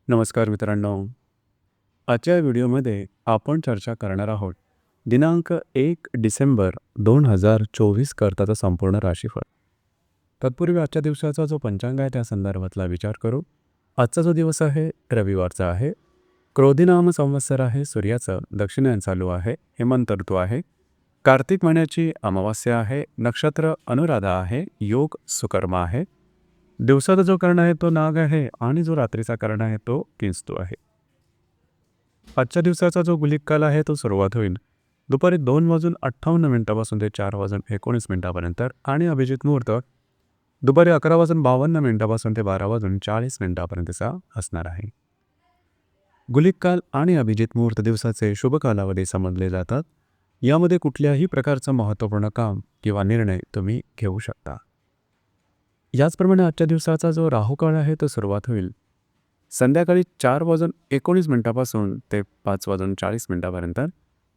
नमस्कार मित्रांनो. आजच्या व्हिडिओमध्ये आपण चर्चा करणार आहोत दिनांक 1 डिसेंबर 2024 करताचं संपूर्ण राशीफळ. तत्पूर्वी आजच्या दिवसाचा जो पंचांग आहे त्या संदर्भातला विचार करू. आजचा जो दिवस आहे रविवारचा आहे. क्रोधिनाम संवत्सर आहे. सूर्याचं दक्षिणायन चालू आहे. हेमंत ऋतू आहे. कार्तिक महिन्याची अमावास्या आहे. नक्षत्र अनुराधा आहे. योग सुकर्म आहे. दिवसाचा जो कर्ण आहे तो नाग आहे आणि जो रात्रीचा कर्ण आहे तो किंस्तू आहे. आजच्या दिवसाचा जो गुलिक काल आहे तो सुरुवात होईल दुपारी 2:58 ते 4:19 आणि अभिजित मुहूर्त दुपारी 11:52 ते 12:40 असणार आहे. गुलिक काल आणि अभिजित मुहूर्त दिवसाचे शुभ कालावधी समजले जातात. यामध्ये कुठल्याही प्रकारचं महत्त्वपूर्ण काम किंवा निर्णय तुम्ही घेऊ शकता. याचप्रमाणे आजच्या दिवसाचा जो राहुकाळ आहे तो सुरुवात होईल संध्याकाळी 4:19 ते 5:40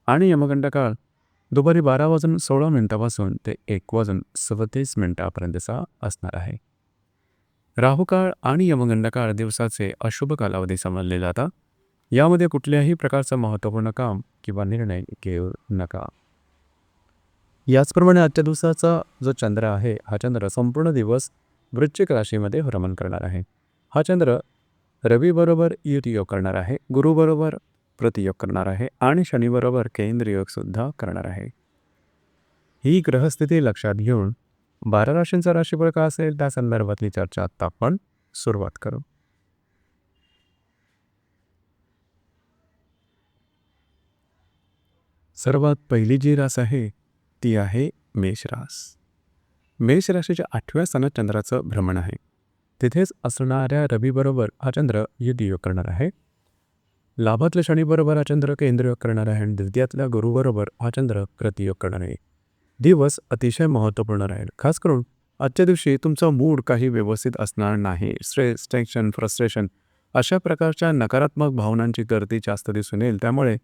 आणि यमगंड काळ दुपारी 12:16 ते 1:37 असणार आहे. राहुकाळ आणि यमगंड काळ दिवसाचे अशुभ कालावधी समजले जातात. यामध्ये कुठल्याही प्रकारचं महत्त्वपूर्ण काम किंवा निर्णय घेऊ नका. याचप्रमाणे आजच्या दिवसाचा जो चंद्र आहे हा चंद्र संपूर्ण दिवस वृश्चिक राशीमध्ये भ्रमण करणार आहे. हा चंद्र रवीबरोबर युतियोग करणार आहे, गुरुबरोबर प्रतियोग करणार आहे आणि शनीबरोबर केंद्रयोग सुद्धा करणार आहे. ही ग्रहस्थिती लक्षात घेऊन 12 राशींचा राशीफळ का असेल त्या संदर्भातली चर्चा आता आपण सुरुवात करू. सर्वात पहिली जी रास आहे ती आहे मेष रास. मेष राशीच्या 8व्या स्थानात चंद्राचं भ्रमण आहे. तिथेच असणाऱ्या रवीबरोबर हा चंद्र युतियोग करणार आहे. लाभातल्या शनीबरोबर हा चंद्र केंद्रयोग करणार आहे आणि द्वितीयातल्या गुरुबरोबर हा चंद्र प्रतियोग करणार आहे. दिवस अतिशय महत्त्वपूर्ण राहील. खास करून आजच्या दिवशी तुमचा मूड काही व्यवस्थित असणार नाही. स्ट्रेस, टेन्शन, फ्रस्ट्रेशन अशा प्रकारच्या नकारात्मक भावनांची गर्दी जास्त दिसून येईल. त्यामुळे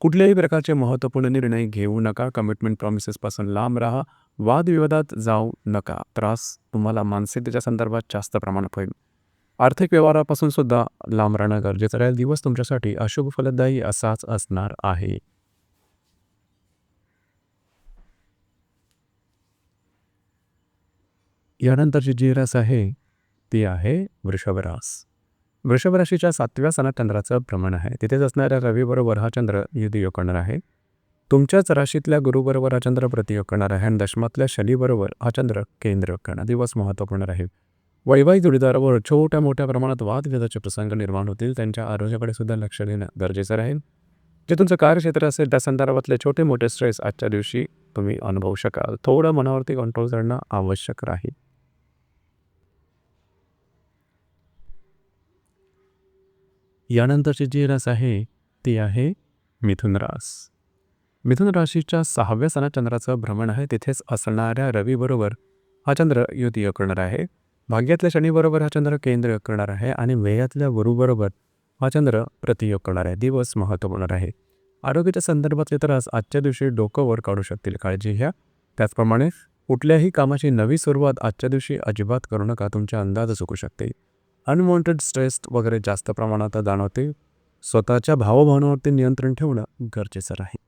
कुठल्याही प्रकारचे महत्त्वपूर्ण निर्णय घेऊ नका. कमिटमेंट प्रॉमिसेसपासून लांब राहा. वादविवादात जाऊ नका. त्रास तुम्हाला मानसिकतेच्या संदर्भात जास्त प्रमाणात होईल. आर्थिक व्यवहारापासून सुद्धा लांब राहणं गरजेचं राहील. दिवस तुमच्यासाठी अशुभ फलदायी असाच असणार आहे. यानंतरची जी रास आहे ती आहे वृषभ रास. वृषभ राशीच्या 7व्या स्थानात चंद्राचं भ्रमण आहे. तिथेच असणाऱ्या रवीबरोबर हा चंद्र युतियोग करणार आहे. तुमच्याच राशीतल्या गुरुबरोबर हा चंद्र प्रतियोग करणार आहे आणि दशमातल्या शनीबरोबर हा चंद्र केंद्रयोग करणार. दिवस महत्त्वपूर्ण राहील. वैवाहिक जोडीदारावर छोट्या मोठ्या प्रमाणात वादविवादाचे प्रसंग निर्माण होतील. त्यांच्या आरोग्याकडे सुद्धा लक्ष देणं गरजेचं राहील. जे तुमचं कार्यक्षेत्र असेल त्या संदर्भातले छोटे मोठे स्ट्रेस आजच्या दिवशी तुम्ही अनुभवू शकाल. थोडं मनावरती कंट्रोल करणं आवश्यक राहील. यानंतरची जी रास आहे ती आहे मिथुन रास. मिथुन राशीच्या 6व्या स्थानात चंद्राचं भ्रमण आहे. तिथेच असणाऱ्या रवीबरोबर हा चंद्र युतियोग करणार आहे. भाग्यातल्या शनीबरोबर हा चंद्र केंद्रयोग करणार आहे आणि व्ययातल्या गुरुबरोबर हा चंद्र प्रतियोग करणार आहे. दिवस महत्त्वपूर्ण आहे. आरोग्याच्या संदर्भातले त्रास आजच्या दिवशी डोकं वर काढू शकतील. काळजी घ्या. त्याचप्रमाणे कुठल्याही कामाची नवी सुरुवात आजच्या दिवशी अजिबात करू नका. तुमचे अंदाज चुकू शकते. अनवॉन्टेड स्ट्रेस वगैरे जास्त प्रमाणात जाणवते. स्वतःच्या भावभावनावरती नियंत्रण ठेवणं गरजेचं राहील.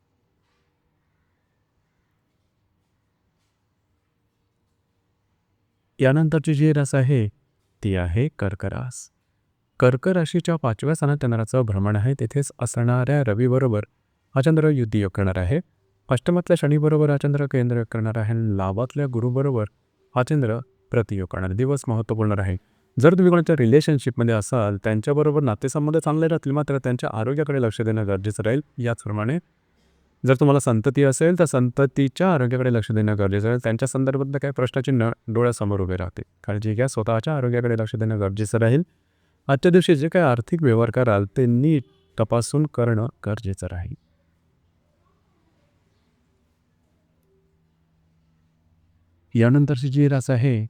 यानंतरची जी रास आहे ती आहे कर्क रास. कर्क राशीच्या 5व्या स्थानात चंद्राचं भ्रमण आहे. तिथेच असणाऱ्या रवीबरोबर हा चंद्र युतियोग करणार आहे. अष्टमातल्या शनीबरोबर हा चंद्र केंद्रयोग करणार आहे आणि लाभातल्या गुरुबरोबर हा चंद्र प्रतियोग करणार. दिवस महत्त्वपूर्ण राहील. जर तुम्ही कोणाच्या रिलेशनशिपमध्ये असाल त्यांच्याबरोबर नातेसंबंध चांगले राहतील, मात्र त्यांच्या आरोग्याकडे लक्ष देणं गरजेचं राहील. याचप्रमाणे जर तुम्हाला संतती असेल तर संततीच्या आरोग्याकडे लक्ष देणं गरजेचं राहील. त्यांच्या संदर्भातलं काही प्रश्नाचिन्ह डोळ्यासमोर उभे राहते. काळजी घ्या. स्वतःच्या आरोग्याकडे लक्ष देणं गरजेचं राहील. आजच्या दिवशी जे काही आर्थिक व्यवहार कराल ते नीट तपासून करणं गरजेचं राहील. यानंतरची जी रास आहे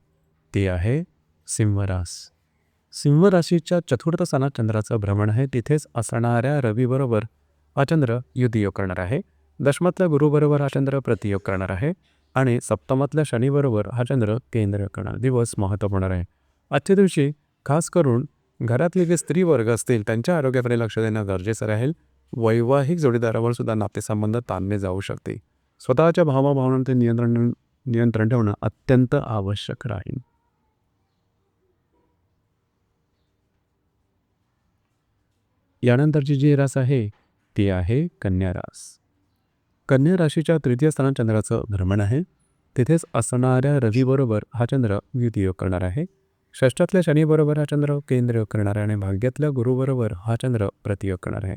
ती आहे सिंह रास. सिंह राशीच्या 4थ्या स्थानात चंद्राचं भ्रमण आहे. तिथेच असणाऱ्या रवीबरोबर हा चंद्र युतियोग करणार आहे. दशमातल्या गुरुबरोबर हा चंद्र प्रतियोग करणार आहे आणि सप्तमातल्या शनीबरोबर हा चंद्र केंद्रयोग करणार. दिवस महत्त्वपूर्ण आहे. आजच्या दिवशी खास करून घरातले जे स्त्री वर्ग असतील त्यांच्या आरोग्याकडे लक्ष देणं गरजेचं राहील. वैवाहिक जोडीदारावर सुद्धा नातेसंबंध ताणले जाऊ शकते. स्वतःच्या भावभावनांचे नियंत्रण ठेवणं अत्यंत आवश्यक राहील. यानंतरची जी रास आहे ती आहे कन्या रास. कन्या राशीच्या तृतीय स्थानात चंद्राचं भ्रमण आहे. तिथेच असणाऱ्या रवीबरोबर हा चंद्र युतियोग करणार आहे. षष्ठातल्या शनीबरोबर हा चंद्र केंद्रयोग करणार आहे आणि भाग्यातल्या गुरुबरोबर हा चंद्र प्रतियोग करणार आहे.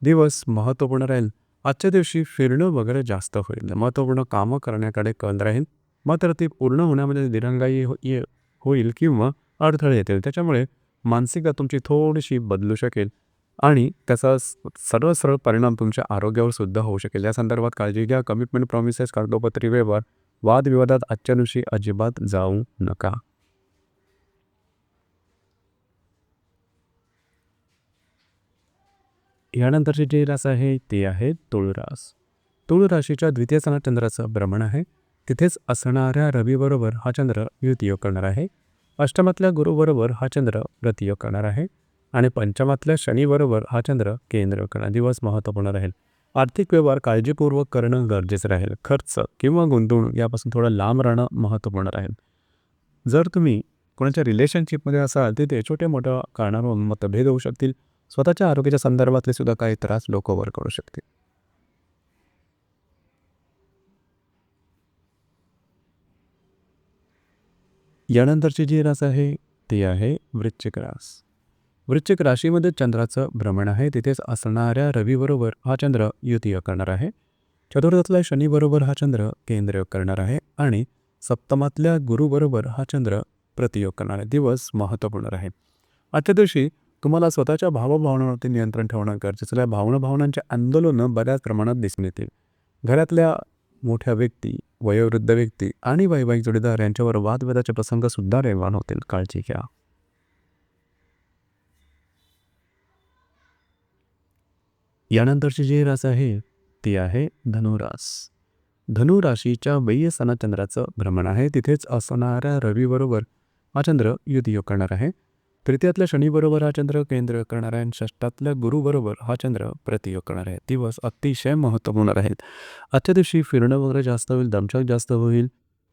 दिवस महत्त्वपूर्ण राहील. आजच्या दिवशी फिरणं वगैरे जास्त होईल. महत्त्वपूर्ण कामं करण्याकडे कल राहील. मात्र ती पूर्ण होण्यामध्ये दिरंगाई होईल किंवा अडथळे येतील. त्याच्यामुळे मानसिकता तुमची थोडीशी बदलू शकेल आणि त्याचा सरळ परिणाम तुमच्या आरोग्यावर सुद्धा होऊ शकेल. या संदर्भात काळजी घ्या. कमिटमेंट, प्रॉमिसेस, कागदोपत्री व्यवहार, वादविवादात आजच्या दिवशी अजिबात जाऊ नका. यानंतरची जी रास आहे ती आहे तुळ रास. तुळ राशीच्या द्वितीय स्थानात चंद्राचं भ्रमण आहे. तिथेच असणाऱ्या रवीबरोबर हा चंद्र युतियोग करणार आहे. अष्टमातल्या गुरुबरोबर हा चंद्र प्रतियोग करणार आहे आणि पंचमातल्या शनीबरोबर हा चंद्र केंद्र करणार. दिवस महत्त्वपूर्ण राहील. आर्थिक व्यवहार काळजीपूर्वक करणं गरजेचं राहील. खर्च किंवा गुंतवणूक यापासून थोडं लांब राहणं महत्त्वपूर्ण राहील. जर तुम्ही कोणाच्या रिलेशनशिपमध्ये असाल तिथे छोटे मोठ्या कारणावरून मतभेद होऊ शकतील. स्वतःच्या आरोग्याच्या संदर्भातले सुद्धा काही त्रास लोक वर करू शकतील. यानंतरची जी रास आहे ती आहे वृश्चिक रास. वृश्चिक राशीमध्ये चंद्राचं भ्रमण आहे. तिथेच असणाऱ्या रवीबरोबर हा चंद्र युतियोग करणार आहे. चतुर्थातल्या शनीबरोबर हा चंद्र केंद्रयोग करणार आहे आणि सप्तमातल्या गुरुबरोबर हा चंद्र प्रतियोग करणार आहे. दिवस महत्त्वपूर्ण राहील. आजच्या दिवशी तुम्हाला स्वतःच्या भावभावनावरती नियंत्रण ठेवणं गरजेचं आहे. भावनांचे आंदोलनं बऱ्याच प्रमाणात दिसून येतील. घरातल्या मोठ्या व्यक्ती, वयोवृद्ध व्यक्ती आणि वैवाहिक जोडीदार यांच्यावर वादविवादाचे प्रसंग सुद्धा निर्माण होतील. काळजी घ्या. यानंतरची जी रास आहे ती आहे धनुरास. धनुराशीच्या बाह्य स्थानात चंद्राचं भ्रमण आहे. तिथेच असणाऱ्या रवीबरोबर हा चंद्र युतियोग करणार आहे. तृतीयातल्या शनीबरोबर हा चंद्र केंद्र करणार आहे आणि षष्ठातल्या गुरुबरोबर हा चंद्र प्रतियोग करणार आहे. दिवस अतिशय महत्त्वपूर्ण राहील. आजच्या दिवशी फिरणं वगैरे जास्त होईल. दमछाक जास्त होईल.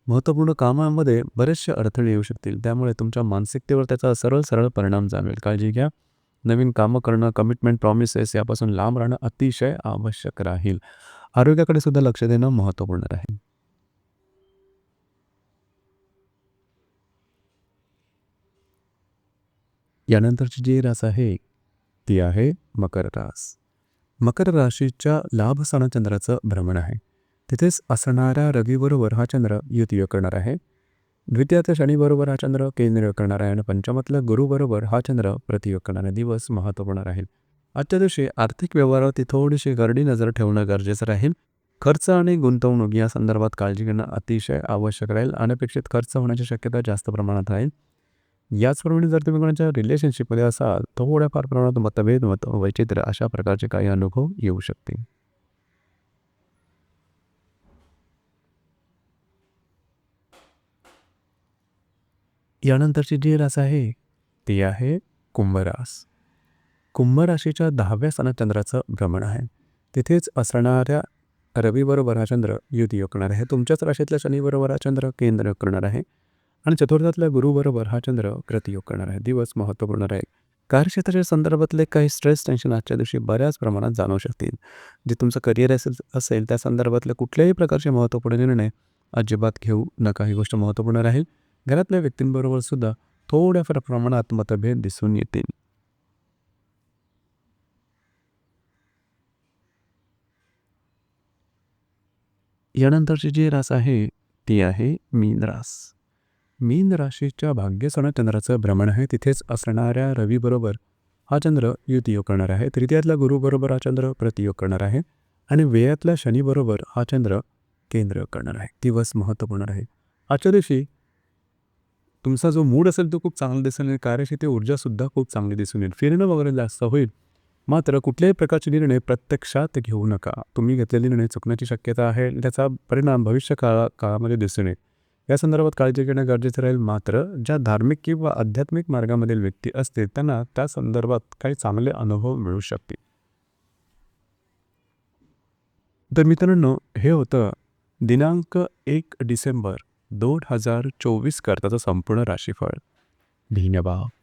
महत्त्वपूर्ण कामामध्ये बरेचसे अडथळे येऊ शकतील. त्यामुळे तुमच्या मानसिकतेवर त्याचा सरळ परिणाम जाणवेल. काळजी घ्या. नवीन कामं करणं, कमिटमेंट, प्रॉमिसेस यापासून लांब राहणं अतिशय आवश्यक राहील. आरोग्याकडे सुद्धा लक्ष देणं महत्त्वपूर्ण राहील. यानंतरची जी रास आहे ती आहे मकर रास. मकर राशीच्या लाभ स्थानात चंद्राचं भ्रमण आहे. तिथेच असणाऱ्या रवीबरोबर हा चंद्र युतियोग करणार आहे. द्वितीयातल्या शनीबरोबर हा चंद्र केंद्रयोग करणार आहे आणि पंचमातल्या गुरुबरोबर हा चंद्र प्रतियोग करणार आहे. दिवस महत्त्वपूर्ण राहील. आजच्या दिवशी आर्थिक व्यवहारावरती थोडीशी करडी नजर ठेवणं गरजेचं राहील. खर्च आणि गुंतवणूक या संदर्भात काळजी घेणं अतिशय आवश्यक राहील. अनपेक्षित खर्च होण्याची शक्यता जास्त प्रमाणात राहील. याचप्रमाणे जर तुम्ही कोणाच्या रिलेशनशिपमध्ये असाल थोड्याफार प्रमाणात मतभेद, वैचित्र्य अशा प्रकारचे काही अनुभव येऊ शकतील. यानंतरची जी रास आहे ती आहे कुंभरास. कुंभ राशीच्या 10व्या स्थानात चंद्राचं भ्रमण आहे. तिथेच असणाऱ्या रवीबरोबर हा चंद्र युतियोग करणार आहे. तुमच्याच राशीतल्या शनीबरोबर हा चंद्र केंद्र करणार आहे आणि चतुर्थातल्या गुरुबरोबर हा चंद्र प्रतियोग करणार आहे. दिवस महत्त्वपूर्ण राहील. कार्यक्षेत्राच्या संदर्भातले काही स्ट्रेस, टेन्शन आजच्या दिवशी बऱ्याच प्रमाणात जाणवू शकतील. जे तुमचं करिअर असेल त्या संदर्भातले कुठल्याही प्रकारचे महत्त्वपूर्ण निर्णय अजिबात घेऊ नका. ही गोष्ट महत्त्वपूर्ण राहील. घरातल्या व्यक्तींबरोबर सुद्धा थोड्याफार प्रमाणात मतभेद दिसून येतील. यानंतरची जी रास आहे ती आहे मीन रास. मीन राशीच्या भाग्यस्थानात चंद्राचं भ्रमण आहे. तिथेच असणाऱ्या रवीबरोबर हा चंद्र युतियोग करणार आहे. तृतीयातल्या गुरुबरोबर हा चंद्र प्रतियोग करणार आहे आणि व्ययातल्या शनीबरोबर हा चंद्र केंद्र करणार आहे. दिवस महत्त्वपूर्ण आहे. आजच्या दिवशी तुमचा जो मूड असेल तो खूप चांगला दिसून येईल. कार्यक्षेत्री ऊर्जासुद्धा खूप चांगली दिसून येईल. फिरणं वगैरे जास्त होईल. मात्र कुठल्याही प्रकारचे निर्णय प्रत्यक्षात घेऊ नका. तुम्ही घेतलेले निर्णय चुकण्याची शक्यता आहे. त्याचा परिणाम भविष्य काळामध्ये दिसून येईल. या संदर्भात काळजी घेणं गरजेचं राहील. मात्र ज्या धार्मिक किंवा आध्यात्मिक मार्गामधील व्यक्ती असतील त्यांना त्या संदर्भात काही चांगले अनुभव मिळू शकतील. तर मित्रांनो, हे होतं दिनांक 1 डिसेंबर 2024 करताचं संपूर्ण राशीफळ. धन्यवाद.